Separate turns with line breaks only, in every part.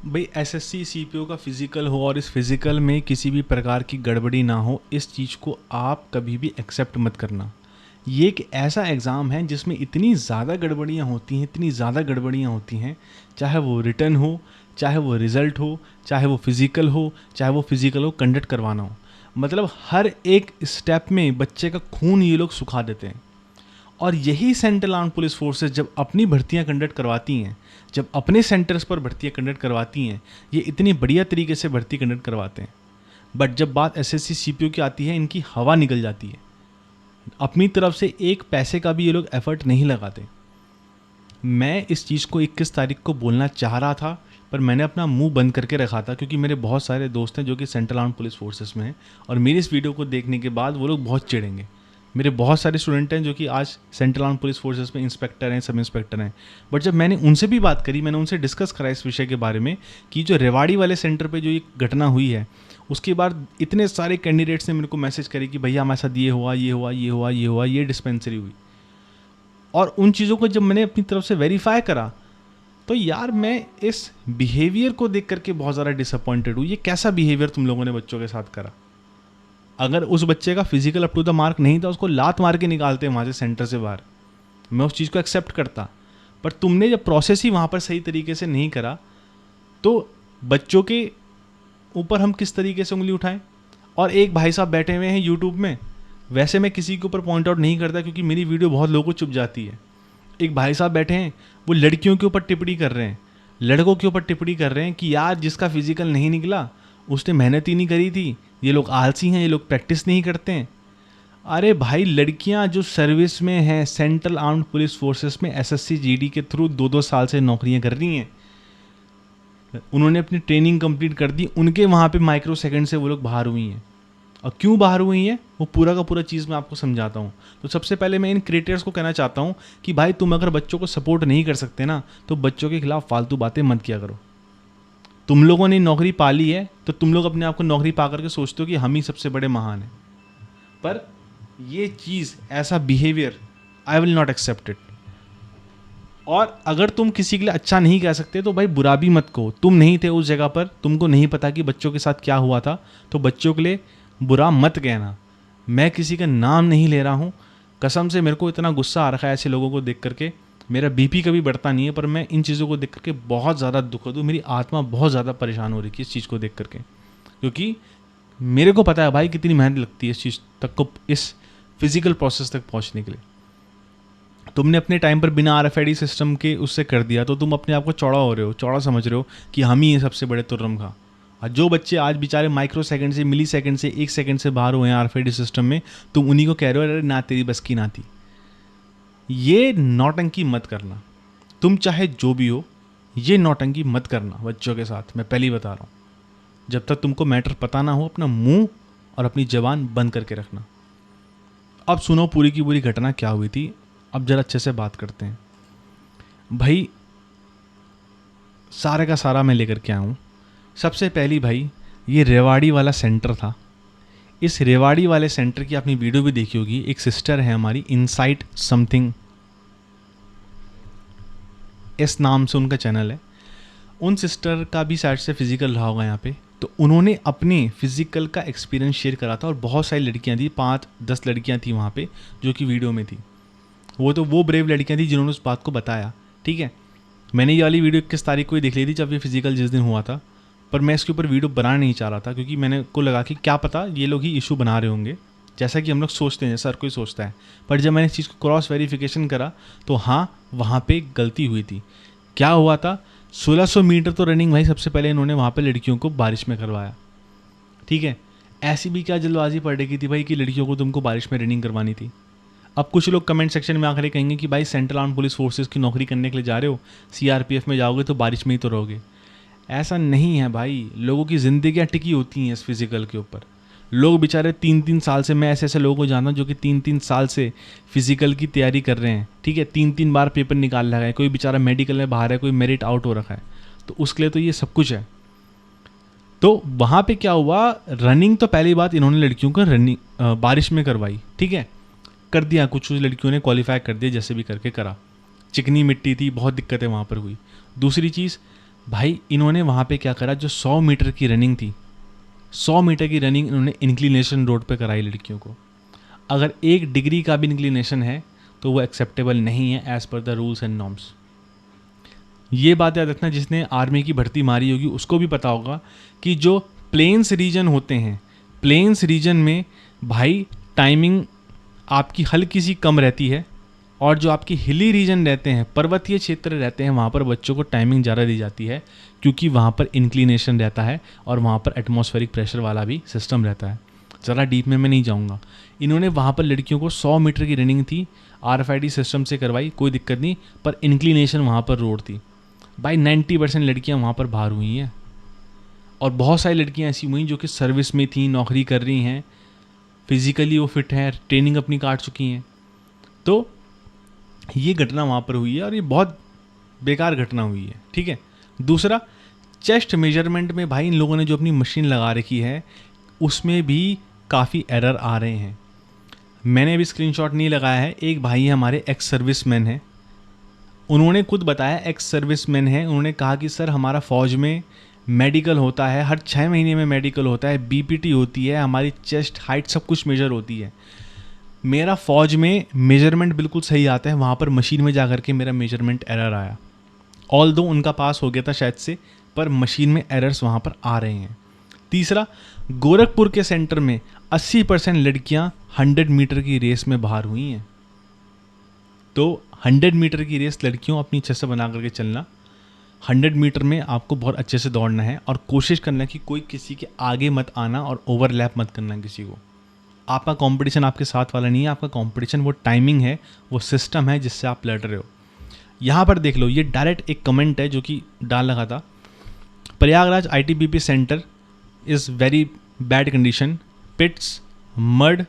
भाई SSC CPO का physical हो और इस फिज़िकल में किसी भी प्रकार की गड़बड़ी ना हो, इस चीज़ को आप कभी भी एक्सेप्ट मत करना। ये एक ऐसा एग्ज़ाम है जिसमें इतनी ज़्यादा गड़बड़ियाँ होती हैं, इतनी ज़्यादा गड़बड़ियाँ होती हैं, चाहे वो रिटर्न हो, चाहे वो रिज़ल्ट हो, चाहे वो फिज़िकल हो, चाहे वो फिज़िकल हो कंडक्ट करवाना हो। मतलब हर एक स्टेप में बच्चे का खून ये लोग सुखा देते हैं। और यही सेंट्रल आर्म पुलिस फोर्सेस जब अपनी भर्तियां कंडक्ट करवाती हैं, जब अपने सेंटर्स पर भर्तियां कंडक्ट करवाती हैं, ये इतनी बढ़िया तरीके से भर्ती कंडक्ट करवाते हैं। बट जब बात एसएससी सीपीओ की आती है, इनकी हवा निकल जाती है। अपनी तरफ से एक पैसे का भी ये लोग एफर्ट नहीं लगाते। मैं इस चीज़ को 21 तारीख को बोलना चाह रहा था, पर मैंने अपना मुंह बंद करके रखा था, क्योंकि मेरे बहुत सारे दोस्त हैं जो कि सेंट्रल आर्म पुलिस फोर्सेस में हैं, और मेरी इस वीडियो को देखने के बाद वो लोग बहुत चिढ़ेंगे। मेरे बहुत सारे स्टूडेंट हैं जो कि आज सेंट्रल आर्म पुलिस फोर्सेस में इंस्पेक्टर हैं, सब इंस्पेक्टर हैं। बट जब मैंने उनसे भी बात करी, मैंने उनसे डिस्कस करा इस विषय के बारे में कि जो रेवाड़ी वाले सेंटर पे जो ये घटना हुई है, उसके बाद इतने सारे कैंडिडेट्स ने मेरे को मैसेज करे कि भैया हमारे साथ ये हुआ, ये हुआ, ये हुआ, ये हुआ, ये डिस्पेंसरी हुई। और उन चीज़ों को जब मैंने अपनी तरफ से वेरीफाई करा, तो यार मैं इस बिहेवियर को देख करके बहुत ज़्यादा डिसअपॉइंटेड हूँ। ये कैसा बिहेवियर तुम लोगों ने बच्चों के साथ करा? अगर उस बच्चे का physical up to the mark नहीं था, उसको लात मार के निकालते वहाँ से, सेंटर से बाहर, मैं उस चीज़ को एक्सेप्ट करता। पर तुमने जब प्रोसेस ही वहाँ पर सही तरीके से नहीं करा, तो बच्चों के ऊपर हम किस तरीके से उंगली उठाएं? और एक भाई साहब बैठे हुए हैं यूट्यूब में, वैसे मैं किसी के ऊपर पॉइंट आउट नहीं करता क्योंकि मेरी वीडियो बहुत लोगों को चुप जाती है। एक भाई साहब बैठे हैं, वो लड़कियों के ऊपर टिप्पणी कर रहे हैं, लड़कों के ऊपर टिप्पणी कर रहे हैं कि यार जिसका फिजिकल नहीं निकला उसने मेहनत ही नहीं करी थी, ये लोग आलसी हैं, ये लोग प्रैक्टिस नहीं करते हैं। अरे भाई, लड़कियां जो सर्विस में हैं, सेंट्रल आर्म्ड पुलिस फोर्सेस में एसएससी जीडी के थ्रू 2-2 साल से नौकरियां कर रही हैं, उन्होंने अपनी ट्रेनिंग कंप्लीट कर दी, उनके वहाँ पे माइक्रो सेकंड से वो लोग बाहर हुई हैं। और क्यों बाहर हुई हैं वो पूरा का पूरा चीज़ मैं आपको समझाता हूँ। तो सबसे पहले मैं इन क्रिएटर्स को कहना चाहता हूँ कि भाई तुम अगर बच्चों को सपोर्ट नहीं कर सकते ना, तो बच्चों के खिलाफ फालतू बातें मत किया करो। तुम लोगों ने नौकरी पा ली है तो तुम लोग अपने आप को नौकरी पा करके सोचते हो कि हम ही सबसे बड़े महान हैं, पर ये चीज़, ऐसा behaviour I will not accept it. और अगर तुम किसी के लिए अच्छा नहीं कह सकते तो भाई बुरा भी मत कहो। तुम नहीं थे उस जगह पर, तुमको नहीं पता कि बच्चों के साथ क्या हुआ था, तो बच्चों के लिए बुरा मत कहना। मैं किसी का नाम नहीं ले रहा हूँ, कसम से मेरे को इतना गुस्सा आ रखा है ऐसे लोगों को देख करके। मेरा बीपी कभी बढ़ता नहीं है, पर मैं इन चीज़ों को देख करके बहुत ज़्यादा दुखद हूँ। मेरी आत्मा बहुत ज़्यादा परेशान हो रही है इस चीज़ को देख करके, क्योंकि मेरे को पता है भाई कितनी मेहनत लगती है इस चीज़ तक को, इस फिजिकल प्रोसेस तक पहुँचने के लिए। तुमने अपने टाइम पर बिना आरएफआईडी सिस्टम के उससे कर दिया, तो तुम अपने आप को चौड़ा हो रहे हो, चौड़ा समझ रहे हो कि हम ही ये सबसे बड़े तुर्रम खा। और जो बच्चे आज बेचारे माइक्रो सेकंड से, मिली सेकंड से, 1 सेकंड से बाहर हुए हैं आरएफआईडी सिस्टम में, तुम उन्हीं को कह रहे हो अरे ना तेरी बस की ना थी। ये नौटंकी मत करना, तुम चाहे जो भी हो, ये नौटंकी मत करना बच्चों के साथ। मैं पहले ही बता रहा हूँ, जब तक तुमको मैटर पता ना हो, अपना मुंह और अपनी जबान बंद करके रखना। अब सुनो पूरी की पूरी घटना क्या हुई थी, अब जरा अच्छे से बात करते हैं। भाई सारे का सारा मैं लेकर के आया हूँ। सबसे पहली भाई, ये रेवाड़ी वाला सेंटर था। इस रेवाड़ी वाले सेंटर की आपने वीडियो भी देखी होगी। एक सिस्टर है हमारी, इनसाइट समथिंग इस नाम से उनका चैनल है। उन सिस्टर का भी साइड से फिजिकल रहा होगा यहाँ पे, तो उन्होंने अपने फिजिकल का एक्सपीरियंस शेयर करा था। और बहुत सारी लड़कियाँ थी, 5-10 लड़कियाँ थी वहाँ पे जो कि वीडियो में थी। वो ब्रेव लड़कियाँ थी जिन्होंने उस बात को बताया। ठीक है, मैंने ये वाली वीडियो 21 तारीख को ही देख ली थी, जब ये फिजिकल जिस दिन हुआ था। पर मैं इसके ऊपर वीडियो बनाना नहीं चाह रहा था, क्योंकि मैंने को लगा कि क्या पता ये लोग ही इशू बना रहे होंगे, जैसा कि हम लोग सोचते हैं, जैसा हर कोई सोचता है। पर जब मैंने इस चीज़ को क्रॉस वेरिफिकेशन करा, तो हाँ, वहाँ पे गलती हुई थी। क्या हुआ था, 1600 मीटर तो रनिंग भाई सबसे पहले इन्होंने वहाँ पे लड़कियों को बारिश में करवाया। ठीक है, ऐसी भी क्या जल्दबाजी पड़ रही थी भाई कि लड़कियों को तुमको बारिश में रनिंग करवानी थी। अब कुछ लोग कमेंट सेक्शन में आकर कहेंगे कि भाई सेंट्रल आर्म पुलिस फोर्सेस की नौकरी करने के लिए जा रहे हो, सीआरपीएफ में जाओगे तो बारिश में ही तो रहोगे। ऐसा नहीं है भाई, लोगों की ज़िंदगियाँ टिकी होती हैं इस फिज़िकल के ऊपर। लोग बेचारे 3-3 साल से, मैं ऐसे ऐसे लोगों को जानता हूँ जो कि 3-3 साल से फिज़िकल की तैयारी कर रहे हैं। ठीक है, 3-3 बार पेपर निकाल रहा है, कोई बेचारा मेडिकल में बाहर है, कोई मेरिट आउट हो रखा है, तो उसके लिए तो ये सब कुछ है। तो वहाँ पे क्या हुआ, रनिंग तो पहली बात इन्होंने लड़कियों को रनिंग बारिश में करवाई। ठीक है, कर दिया, कुछ लड़कियों ने क्वालिफाई कर दिया, जैसे भी करके करा। चिकनी मिट्टी थी, बहुत दिक्कतें वहाँ पर हुई। दूसरी चीज़, भाई इन्होंने वहाँ पे क्या करा, जो 100 मीटर की रनिंग थी, 100 मीटर की रनिंग इन्होंने इंक्लिनेशन रोड पे कराई लड़कियों को। अगर 1 डिग्री का भी इंक्लिनेशन है तो वो एक्सेप्टेबल नहीं है as per the rules and norms. ये बात याद रखना, जिसने आर्मी की भर्ती मारी होगी उसको भी पता होगा कि जो प्लेन्स रीजन होते हैं, प्लेन्स रीजन में भाई टाइमिंग आपकी हल्की सी कम रहती है, और जो आपकी हिली रीजन रहते हैं, पर्वतीय क्षेत्र रहते हैं, वहाँ पर बच्चों को टाइमिंग ज़्यादा दी जाती है, क्योंकि वहाँ पर इंक्लिनेशन रहता है और वहाँ पर एटमॉस्फेरिक प्रेशर वाला भी सिस्टम रहता है। ज़रा डीप में मैं नहीं जाऊँगा। इन्होंने वहाँ पर लड़कियों को 100 मीटर की रनिंग थी, RFID सिस्टम से करवाई, कोई दिक्कत नहीं, पर इंक्लिनेशन वहाँ पर रोड थी। भाई 90% लड़कियाँ वहाँ पर बाहर हुई हैं, और बहुत सारी लड़कियाँ ऐसी हुई जो कि सर्विस में थी, नौकरी कर रही हैं, फिज़िकली वो फिट हैं, ट्रेनिंग अपनी काट चुकी हैं। तो ये घटना वहाँ पर हुई है और ये बहुत बेकार घटना हुई है, ठीक है। दूसरा, चेस्ट मेजरमेंट में भाई इन लोगों ने जो अपनी मशीन लगा रखी है उसमें भी काफ़ी एरर आ रहे हैं। मैंने अभी स्क्रीनशॉट नहीं लगाया है, एक भाई हमारे एक्स सर्विसमैन हैं, उन्होंने खुद बताया, एक्स सर्विसमैन है, उन्होंने कहा कि सर हमारा फ़ौज में मेडिकल होता है, हर 6 महीने में मेडिकल होता है, BPT होती है, हमारी चेस्ट हाइट सब कुछ मेजर होती है। मेरा फ़ौज में मेजरमेंट बिल्कुल सही आता है, वहाँ पर मशीन में जा कर के मेरा मेजरमेंट एरर आया। ऑल दो उनका पास हो गया था शायद से, पर मशीन में एरर्स वहाँ पर आ रहे हैं। तीसरा, गोरखपुर के सेंटर में 80% लड़कियाँ 100 मीटर की रेस में बाहर हुई हैं। तो 100 मीटर की रेस लड़कियों अपनी अच्छे से बना करके चलना। 100 मीटर में आपको बहुत अच्छे से दौड़ना है और कोशिश करना कि कोई किसी के आगे मत आना और ओवरलैप मत करना किसी को। आपका कंपटीशन आपके साथ वाला नहीं है, आपका कंपटीशन वो टाइमिंग है, वो सिस्टम है जिससे आप लड़ रहे हो। यहाँ पर देख लो, ये डायरेक्ट एक कमेंट है जो कि डाल लगा था, Prayagraj ITBP centre is very bad condition, pits mud,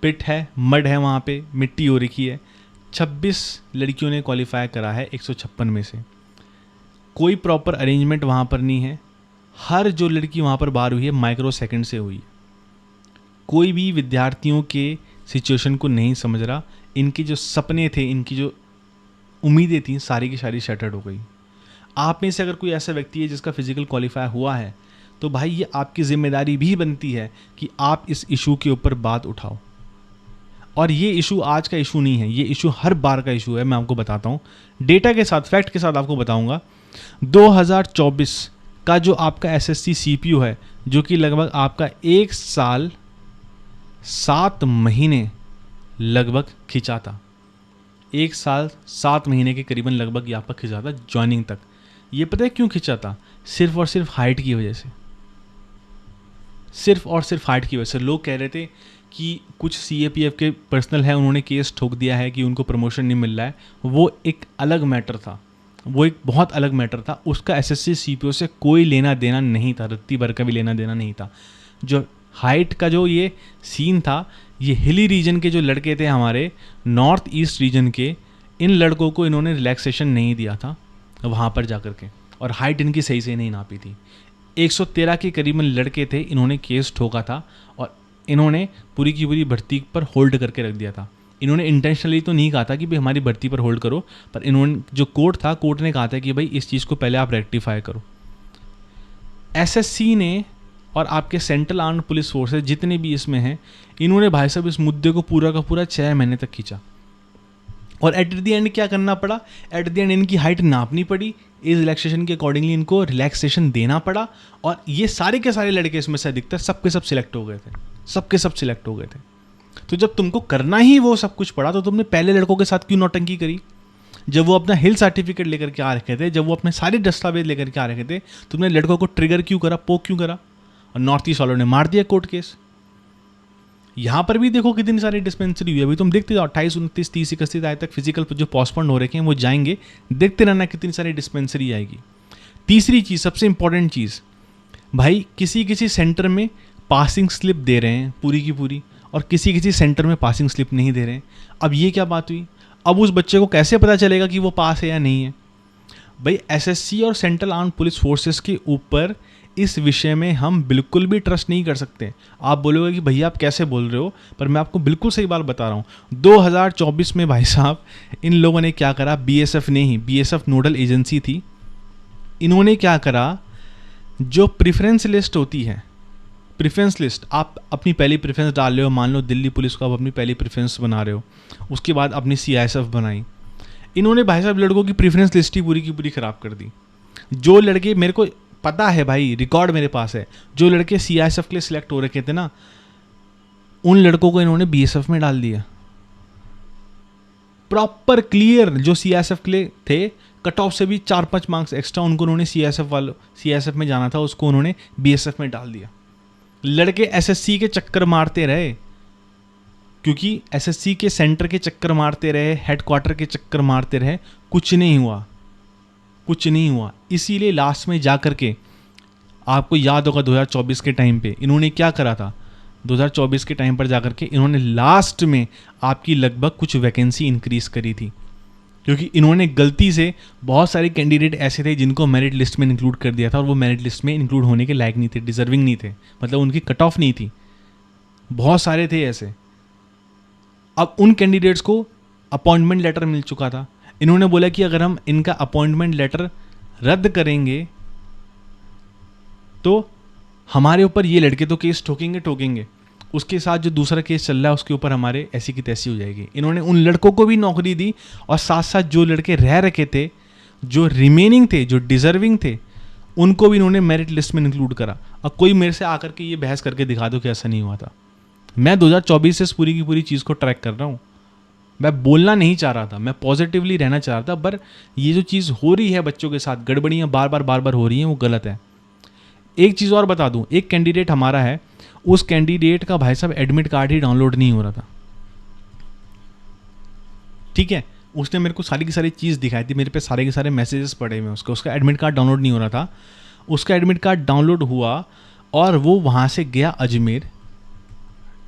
pit है, मड है, वहाँ पे मिट्टी हो रखी है। 26 लड़कियों ने क्वालिफाई करा है 156 में से। कोई प्रॉपर अरेंजमेंट वहाँ पर नहीं है। हर जो लड़की वहाँ पर बाहर हुई है माइक्रो सेकंड से हुई। कोई भी विद्यार्थियों के सिचुएशन को नहीं समझ रहा। इनके जो सपने थे, इनकी जो उम्मीदें थी, सारी की सारी शटर्ड हो गई। आप में से अगर कोई ऐसा व्यक्ति है जिसका फिजिकल क्वालिफाई हुआ है, तो भाई ये आपकी जिम्मेदारी भी बनती है कि आप इस इशू के ऊपर बात उठाओ। और ये इशू आज का इशू नहीं है, ये इशू हर बार का इशू है। मैं आपको बताता हूँ, डेटा के साथ, फैक्ट के साथ आपको बताऊँगा। 2024 का जो आपका SSC CPU है, जो कि लगभग आपका 1 साल 7 महीने लगभग खिंचा था। 1 साल 7 महीने के करीबन लगभग ये आपका खिंचा था ज्वाइनिंग तक। ये पता है क्यों खिंचा था? सिर्फ और सिर्फ हाइट की वजह से। सिर्फ और सिर्फ हाइट की वजह से। लोग कह रहे थे कि कुछ CAPF के पर्सनल है, उन्होंने केस ठोक दिया है कि उनको प्रमोशन नहीं मिल रहा है। वो एक अलग मैटर था, वो एक बहुत अलग मैटर था। उसका SSC CPO से कोई लेना देना नहीं था, रत्ती भर का भी लेना देना नहीं था। जो हाइट का जो ये सीन था, ये हिली रीजन के जो लड़के थे हमारे, नॉर्थ ईस्ट रीजन के, इन लड़कों को इन्होंने रिलैक्सेशन नहीं दिया था वहाँ पर जा कर के, और हाइट इनकी सही से नहीं नापी थी। 113 के करीबन लड़के थे, इन्होंने केस ठोका था और इन्होंने पूरी की पूरी भर्ती पर होल्ड करके रख दिया था। इन्होंने इंटेंशनली तो नहीं कहा था कि भाई हमारी भर्ती पर होल्ड करो, पर इन्होंने जो कोर्ट था, कोर्ट ने कहा था कि भाई इस चीज़ को पहले आप रेक्टिफाई करो। SSC ने और आपके सेंट्रल आर्म्ड पुलिस फोर्सेस जितने भी इसमें हैं, इन्होंने भाई साहब इस मुद्दे को पूरा का पूरा 6 महीने तक खींचा। और एट द एंड क्या करना पड़ा? एट द एंड इनकी हाइट नापनी पड़ी, एज रिलैक्सेशन के अकॉर्डिंगली इनको रिलैक्सेशन देना पड़ा, और ये सारे के सारे लड़के इसमें से अधिकतर सबके सब सिलेक्ट हो गए थे, सबके सब सिलेक्ट हो गए थे। तो जब तुमको करना ही वो सब कुछ पड़ा, तो तुमने पहले लड़कों के साथ क्यों नौटंकी करी? जब वो अपना हिल सर्टिफिकेट लेकर के आ रखे थे, जब वो अपने सारे दस्तावेज लेकर के आ रखे थे, तुमने लड़कों को ट्रिगर क्यों करा, पोक क्यों करा? और नॉर्थ ईस्ट वालों ने मार दिया कोर्ट केस। यहाँ पर भी देखो कितनी सारी डिस्पेंसरी हुई। अभी तुम देखते हो 28, 29, 30, 31 तारीख तक फिजिकल जो पोस्टपोन हो रखे हैं वो जाएंगे, देखते रहना कितनी सारी डिस्पेंसरी आएगी। तीसरी चीज़, सबसे इंपॉर्टेंट चीज़, भाई किसी किसी सेंटर में पासिंग स्लिप दे रहे हैं पूरी की पूरी, और किसी किसी सेंटर में पासिंग स्लिप नहीं दे रहे हैं। अब ये क्या बात हुई? अब उस बच्चे को कैसे पता चलेगा कि वो पास है या नहीं है? भाई SSC और सेंट्रल आर्म्ड पुलिस फोर्सेस के ऊपर इस विषय में हम बिल्कुल भी ट्रस्ट नहीं कर सकते। आप बोलोगे कि भैया आप कैसे बोल रहे हो, पर मैं आपको बिल्कुल सही बात बता रहा हूँ। 2024 में भाई साहब इन लोगों ने क्या करा, BSF ने ही, BSF नोडल एजेंसी थी, इन्होंने क्या करा, जो प्रेफरेंस लिस्ट होती है, प्रेफरेंस लिस्ट आप अपनी पहली प्रेफरेंस डाल रहे हो, मान लो दिल्ली पुलिस को आप अपनी पहली प्रेफरेंस बना रहे हो, उसके बाद अपनी CISF बनाई। इन्होंने भाई साहब लड़कों की प्रेफरेंस लिस्ट ही पूरी की पूरी ख़राब कर दी। जो लड़के, मेरे को पता है भाई, रिकॉर्ड मेरे पास है, जो लड़के CISF के लिए सिलेक्ट हो रखे थे ना, उन लड़कों को इन्होंने BSF में डाल दिया। प्रॉपर क्लियर, जो CISF के लिए थे, कट ऑफ से भी 4-5 मार्क्स एक्स्ट्रा उनको उन्होंने CISF में जाना था, उसको उन्होंने BSF में डाल दिया। लड़के SSC के चक्कर मारते रहे, क्योंकि SSC के सेंटर के चक्कर मारते रहे, हेडक्वार्टर के चक्कर मारते रहे, कुछ नहीं हुआ, कुछ नहीं हुआ। इसीलिए लास्ट में जा कर के, आपको याद होगा 2024 के टाइम पे इन्होंने क्या करा था, 2024 के टाइम पर जाकर के इन्होंने लास्ट में आपकी लगभग कुछ वैकेंसी इंक्रीज करी थी, क्योंकि इन्होंने गलती से बहुत सारे कैंडिडेट ऐसे थे जिनको मेरिट लिस्ट में इंक्लूड कर दिया था, और वो मेरिट लिस्ट में इंक्लूड होने के लायक नहीं थे, डिजर्विंग नहीं थे, मतलब उनकी कट ऑफ नहीं थी, बहुत सारे थे ऐसे। अब उन कैंडिडेट्स को अपॉइंटमेंट लेटर मिल चुका था। इन्होंने बोला कि अगर हम इनका अपॉइंटमेंट लेटर रद्द करेंगे तो हमारे ऊपर ये लड़के तो केस ठोकेंगे, उसके साथ जो दूसरा केस चल रहा है उसके ऊपर हमारे ऐसी की तैसी हो जाएगी। इन्होंने उन लड़कों को भी नौकरी दी, और साथ साथ जो लड़के रह रखे थे, जो रिमेनिंग थे, जो डिजर्विंग थे, उनको भी इन्होंने मेरिट लिस्ट में इंक्लूड करा। अब कोई मेरे से आकर के ये बहस करके दिखा दो कि ऐसा नहीं हुआ था। मैं 2024 से इस पूरी की पूरी चीज़ को ट्रैक कर रहा हूँ। मैं बोलना नहीं चाह रहा था, मैं पॉजिटिवली रहना चाह रहा था, पर ये जो चीज़ हो रही है बच्चों के साथ, गड़बड़ियाँ बार बार हो रही हैं, वो गलत है। एक चीज़ और बता दूं, एक कैंडिडेट हमारा है, उस कैंडिडेट का भाई साहब एडमिट कार्ड ही डाउनलोड नहीं हो रहा था, ठीक है। उसने मेरे को सारी की सारी चीज़ दिखाई थी, मेरे पे सारे के सारे मैसेजेस पड़े हुए उसके, उसका एडमिट कार्ड डाउनलोड नहीं हो रहा था। उसका एडमिट कार्ड डाउनलोड हुआ और वो वहाँ से गया अजमेर,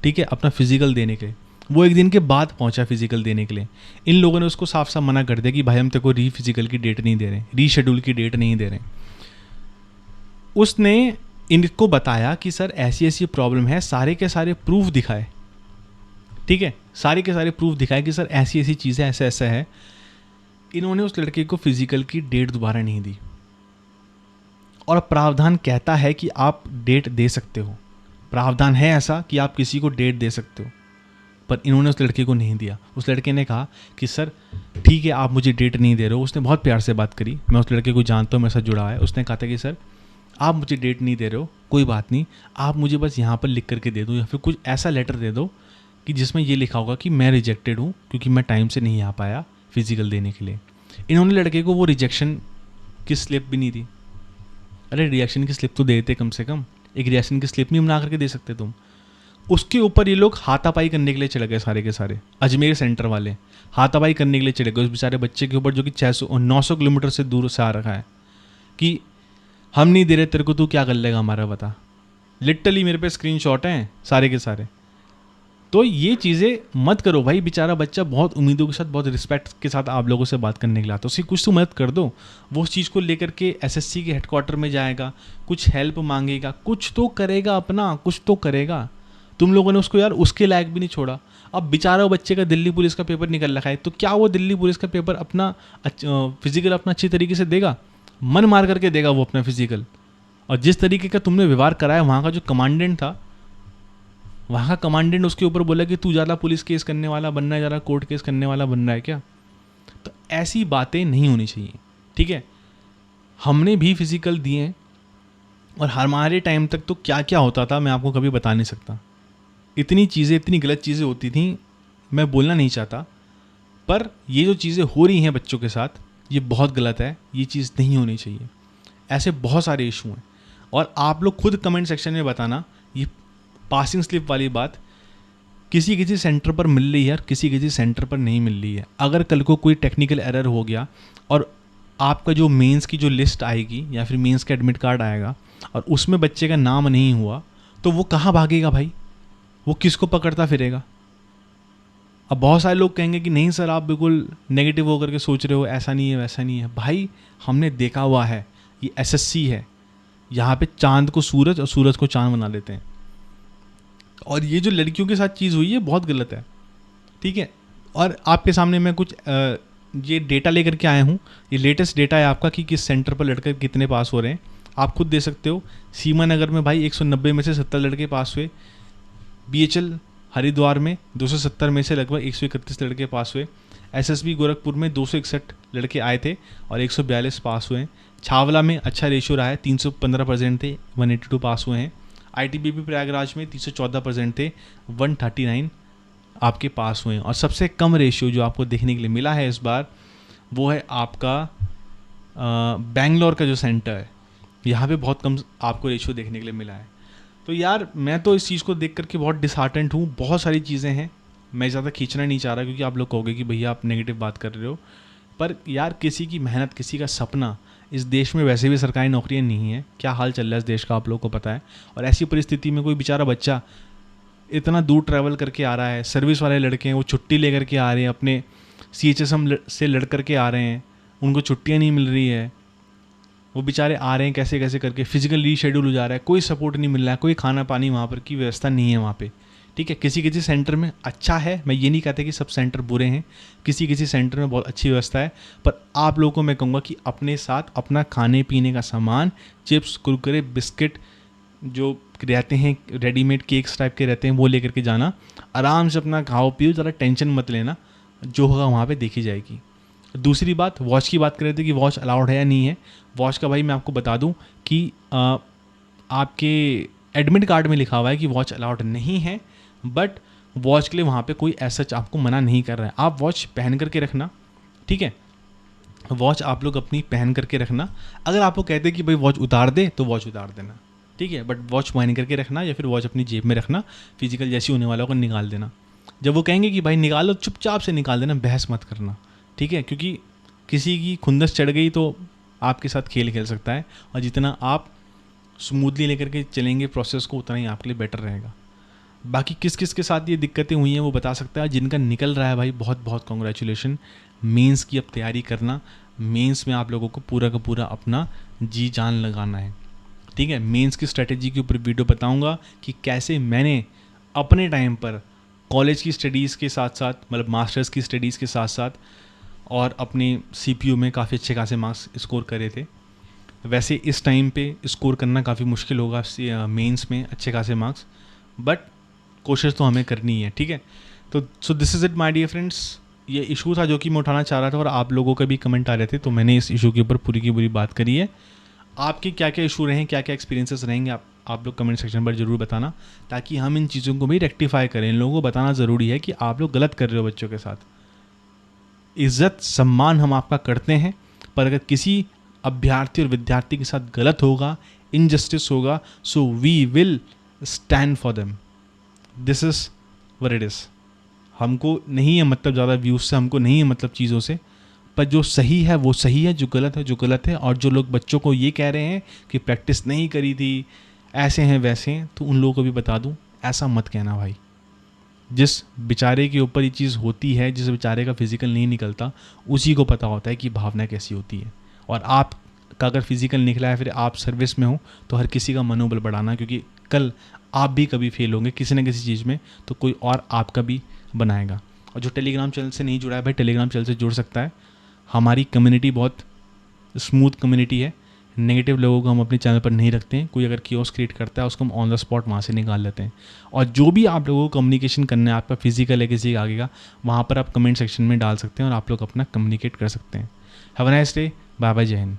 ठीक है, अपना फिजिकल देने के लिए। वो एक दिन के बाद पहुंचा फिजिकल देने के लिए। इन लोगों ने उसको साफ साफ मना कर दिया कि भाई हम तेरे को फिजिकल की डेट नहीं दे रहे, रीशेड्यूल की डेट नहीं दे रहे। उसने इनको बताया कि सर ऐसी ऐसी प्रॉब्लम है, सारे के सारे प्रूफ दिखाए, ठीक है, सारे के सारे प्रूफ दिखाए कि सर ऐसी ऐसी चीज़ें, ऐसा ऐसा है। इन्होंने उस लड़के को फिजिकल की डेट दोबारा नहीं दी, और प्रावधान कहता है कि आप डेट दे सकते हो, प्रावधान है ऐसा कि आप किसी को डेट दे सकते हो, पर इन्होंने उस लड़के को नहीं दिया। उस लड़के ने कहा कि सर ठीक है, आप मुझे डेट नहीं दे रहे हो। उसने बहुत प्यार से बात करी, मैं उस लड़के को जानता हूँ, मेरे साथ जुड़ा है। उसने कहा था कि सर आप मुझे डेट नहीं दे रहे हो, कोई बात नहीं, आप मुझे बस यहाँ पर लिख करके दे दो, या फिर कुछ ऐसा लेटर दे दो कि जिसमें ये लिखा होगा कि मैं रिजेक्टेड हूँ क्योंकि मैं टाइम से नहीं आ पाया फिजिकल देने के लिए। इन्होंने लड़के को वो रिजेक्शन की स्लिप भी नहीं दी। अरे रिएक्शन की स्लिप तो देते कम से कम, एक रिएक्शन की स्लिप नहीं बना करके दे सकते तुम। उसके ऊपर ये लोग हाथापाई करने के लिए चले गए, सारे के सारे अजमेर सेंटर वाले हाथापाई करने के लिए चले गए उस बेचारे बच्चे के ऊपर, जो कि 600-900 किलोमीटर से दूर से आ रखा है, कि हम नहीं दे रहे तेरे को, तू क्या कर लेगा हमारा, बता। लिटरली मेरे पे स्क्रीनशॉट हैं सारे के सारे। तो ये चीज़ें मत करो भाई, बेचारा बच्चा बहुत उम्मीदों के साथ, बहुत रिस्पेक्ट के साथ आप लोगों से बात करने के लिए आता है, उसकी कुछ तो मदद कर दो। वो उस चीज़ को लेकर के SSC के हेडक्वार्टर में जाएगा, कुछ हेल्प मांगेगा, कुछ तो करेगा अपना, कुछ तो करेगा। तुम लोगों ने उसको यार उसके लायक भी नहीं छोड़ा। अब बेचारा बच्चे का दिल्ली पुलिस का पेपर निकल रखा है, तो क्या वो दिल्ली पुलिस का पेपर अपना फिजिकल अपना अच्छी तरीके से देगा? मन मार करके देगा वो अपना फिजिकल। और जिस तरीके का तुमने व्यवहार कराया, वहाँ का जो कमांडेंट था, वहाँ का कमांडेंट उसके ऊपर बोला कि तू ज़्यादा पुलिस केस करने वाला बनना है, ज़्यादा कोर्ट केस करने वाला बनना है क्या? तो ऐसी बातें नहीं होनी चाहिए, ठीक है। हमने भी फिजिकल दिए हैं, और हमारे टाइम तक तो क्या क्या होता था मैं आपको कभी बता नहीं सकता। इतनी चीज़ें, इतनी गलत चीज़ें होती थी, मैं बोलना नहीं चाहता, पर ये जो चीज़ें हो रही हैं बच्चों के साथ, ये बहुत गलत है, ये चीज़ नहीं होनी चाहिए। ऐसे बहुत सारे इशू हैं, और आप लोग खुद कमेंट सेक्शन में बताना, ये पासिंग स्लिप वाली बात किसी किसी सेंटर पर मिल रही है और किसी किसी सेंटर पर नहीं मिल रही है। अगर कल को कोई टेक्निकल एरर हो गया और आपका जो मेंस की जो लिस्ट आएगी या फिर मेंस का एडमिट कार्ड आएगा और उसमें बच्चे का नाम नहीं हुआ, तो वो कहाँ भागेगा भाई? वो किसको पकड़ता फिरेगा? अब बहुत सारे लोग कहेंगे कि नहीं सर आप बिल्कुल नेगेटिव होकर के सोच रहे हो, ऐसा नहीं है वैसा नहीं है। भाई हमने देखा हुआ है, ये SSC है, यहाँ पे चांद को सूरज और सूरज को चांद बना देते हैं। और ये जो लड़कियों के साथ चीज़ हुई है बहुत गलत है, ठीक है। और आपके सामने मैं कुछ ये डेटा लेकर के आया हूँ, ये लेटेस्ट डेटा है आपका कि किस सेंटर पर लड़के कितने पास हो रहे हैं। आप खुद दे सकते हो। सीमा नगर में भाई 190 में से 70 लड़के पास हुए। BHL हरिद्वार में 270 में से लगभग 131 लड़के पास हुए। SSB गोरखपुर में 261 लड़के आए थे और 142 पास हुए हैं। छावला में अच्छा रेशियो रहा है, 315% थे, 182 पास हुए हैं। ITBP प्रयागराज में 314% थे, 139 आपके पास हुए हैं। और सबसे कम रेशियो जो आपको देखने के लिए मिला है इस बार, वो है आपका बेंगलोर का जो सेंटर है, यहाँ पे बहुत कम आपको रेशियो देखने के लिए मिला है। तो यार मैं तो इस चीज़ को देख करके बहुत डिसहार्टेंड हूँ। बहुत सारी चीज़ें हैं, मैं ज़्यादा खींचना नहीं चाह रहा क्योंकि आप लोग कहोगे कि भैया आप नेगेटिव बात कर रहे हो, पर यार किसी की मेहनत, किसी का सपना, इस देश में वैसे भी सरकारी नौकरियाँ नहीं है, क्या हाल चल रहा है इस देश का आप लोगों को पता है। और ऐसी परिस्थिति में कोई बेचारा बच्चा इतना दूर ट्रैवल करके आ रहा है, सर्विस वाले लड़के हैं वो छुट्टी लेकर के आ रहे हैं, अपने CHSM से लड़ करके आ रहे हैं, उनको छुट्टियाँ नहीं मिल रही है, वो बेचारे आ रहे हैं कैसे कैसे करके, फिजिकल रीशेड्यूल हो जा रहा है, कोई सपोर्ट नहीं मिल रहा है, कोई खाना पानी वहाँ पर की व्यवस्था नहीं है वहाँ पे। ठीक है, किसी किसी सेंटर में अच्छा है, मैं ये नहीं कहता कि सब सेंटर बुरे हैं, किसी किसी सेंटर में बहुत अच्छी व्यवस्था है, पर आप लोगों को मैं कहूँगा कि अपने साथ अपना खाने पीने का सामान, चिप्स, कुरकुरे, बिस्किट जो रहते हैं, रेडीमेड केक्स टाइप के रहते हैं, वो लेकर के जाना। आराम से अपना खाओ पियो, ज़रा टेंशन मत लेना, जो होगा वहाँ पे देखी जाएगी। दूसरी बात, वॉच की बात कर रहे थे कि वॉच अलाउड है या नहीं है। वॉच का भाई मैं आपको बता दूं कि आपके एडमिट कार्ड में लिखा हुआ है कि वॉच अलाउड नहीं है, बट वॉच के लिए वहाँ पे कोई ऐसा आपको मना नहीं कर रहा है। आप वॉच पहन करके रखना, ठीक है, वॉच आप लोग अपनी पहन करके रखना। अगर आपको कहते हैं कि भाई वॉच उतार दे तो वॉच उतार देना, ठीक है, बट वॉच पहन करके रखना या फिर वॉच अपनी जेब में रखना, फिजिकल जैसी होने वाला को निकाल देना। जब वो कहेंगे कि भाई निकालो, चुपचाप से निकाल देना, बहस मत करना, ठीक है, क्योंकि किसी की खुंदस चढ़ गई तो आपके साथ खेल खेल सकता है, और जितना आप स्मूथली लेकर के चलेंगे प्रोसेस को, उतना ही आपके लिए बेटर रहेगा। बाकी किस किस के साथ ये दिक्कतें हुई हैं वो बता सकता है। जिनका निकल रहा है भाई, बहुत बहुत कॉन्ग्रेचुलेशन। मेंस की अब तैयारी करना, मेंस में आप लोगों को पूरा का पूरा अपना जी जान लगाना है, ठीक है। मेंस की स्ट्रेटेजी के ऊपर वीडियो बताऊंगा कि कैसे मैंने अपने टाइम पर कॉलेज की स्टडीज़ के साथ साथ, मतलब मास्टर्स की स्टडीज़ के साथ साथ, और अपने CPU में काफ़ी अच्छे खासे मार्क्स स्कोर करे थे। वैसे इस टाइम पे स्कोर करना काफ़ी मुश्किल होगा मेंस में अच्छे खासे मार्क्स, बट कोशिश तो हमें करनी है, ठीक है। तो so this is it my dear friends. ये इशू था जो कि मैं उठाना चाह रहा था, और आप लोगों के भी कमेंट आ रहे थे, तो मैंने इस इशू के ऊपर पूरी की पूरी बात करी है। आपके क्या क्या इशू रहे, क्या क्या एक्सपीरियंसेस रहेंगे, आप लोग कमेंट सेक्शन पर ज़रूर बताना, ताकि हम इन चीज़ों को भी रेक्टिफाई करें। इन लोगों को बताना ज़रूरी है कि आप लोग गलत कर रहे हो बच्चों के साथ। इज़्ज़त सम्मान हम आपका करते हैं, पर अगर किसी अभ्यर्थी और विद्यार्थी के साथ गलत होगा, इनजस्टिस होगा, so we will stand for them. This is what it is. हमको नहीं है मतलब ज़्यादा व्यूज़ से, हमको नहीं है मतलब चीज़ों से, पर जो सही है वो सही है, जो गलत है जो गलत है। और जो लोग बच्चों को ये कह रहे हैं कि प्रैक्टिस नहीं करी थी, ऐसे हैं वैसे हैं, तो उन लोगों को भी बता दूं, ऐसा मत कहना भाई। जिस बेचारे के ऊपर ये चीज़ होती है, जिस बेचारे का फिज़िकल नहीं निकलता, उसी को पता होता है कि भावना कैसी होती है। और आपका अगर फिज़िकल निकला है, फिर आप सर्विस में हो, तो हर किसी का मनोबल बढ़ाना, क्योंकि कल आप भी कभी फेल होंगे किसी न किसी चीज़ में, तो कोई और आपका भी बनाएगा। और जो टेलीग्राम चैनल से नहीं जुड़ा है भाई, टेलीग्राम चैनल से जुड़ सकता है। हमारी कम्युनिटी बहुत स्मूथ कम्युनिटी है, नेगेटिव लोगों को हम अपने चैनल पर नहीं रखते हैं। कोई अगर कियोस क्रिएट करता है उसको हम ऑन द स्पॉट वहाँ से निकाल लेते हैं। और जो भी आप लोगों को कम्युनिकेशन करना है, आपका फिजिकल है किसी आगे का, वहाँ पर आप कमेंट सेक्शन में डाल सकते हैं और आप लोग अपना कम्युनिकेट कर सकते हैं। Have a nice day, bye bye, जय हिंद।